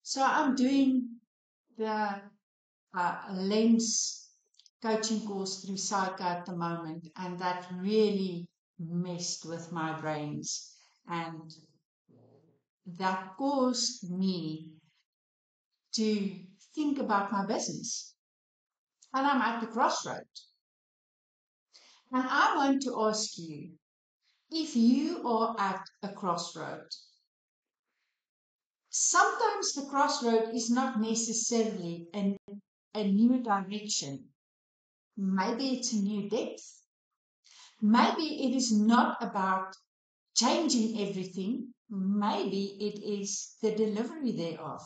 So I'm doing the Lens coaching course through Psycho at the moment, and that really messed with my brains. And that caused me to think about my business. And I'm at the crossroad. And I want to ask you, if you are at a crossroad, sometimes the crossroad is not necessarily a new direction. Maybe it's a new depth. Maybe it is not about changing everything. Maybe it is the delivery thereof.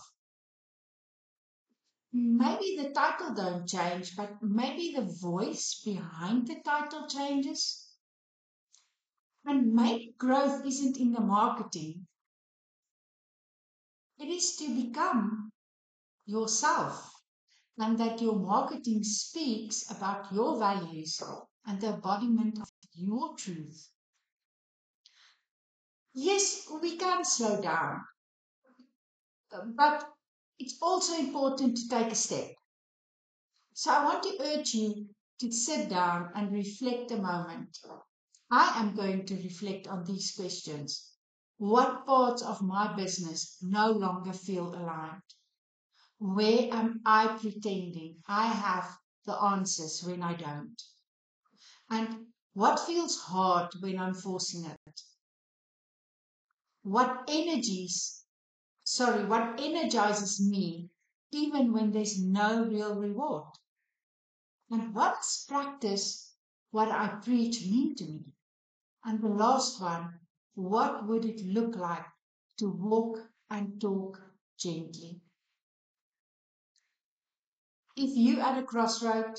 Maybe the title don't change, but maybe the voice behind the title changes. And maybe growth isn't in the marketing. It is to become yourself, and that your marketing speaks about your values and the embodiment of your truth. Yes, we can slow down, but it's also important to take a step. So I want to urge you to sit down and reflect a moment. I am going to reflect on these questions. What parts of my business no longer feel aligned? Where am I pretending I have the answers when I don't? And what feels hard when I'm forcing it? What what energizes me even when there's no real reward? And what does practice what I preach mean to me? And the last one, what would it look like to walk and talk gently? If you at a crossroad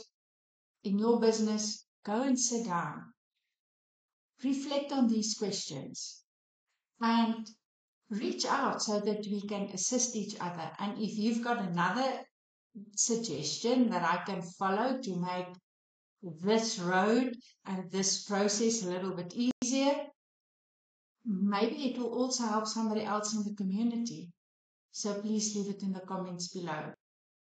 in your business, go and sit down, reflect on these questions, and reach out so that we can assist each other. And if you've got another suggestion that I can follow to make this road and this process a little bit easier, maybe it will also help somebody else in the community. So please leave it in the comments below.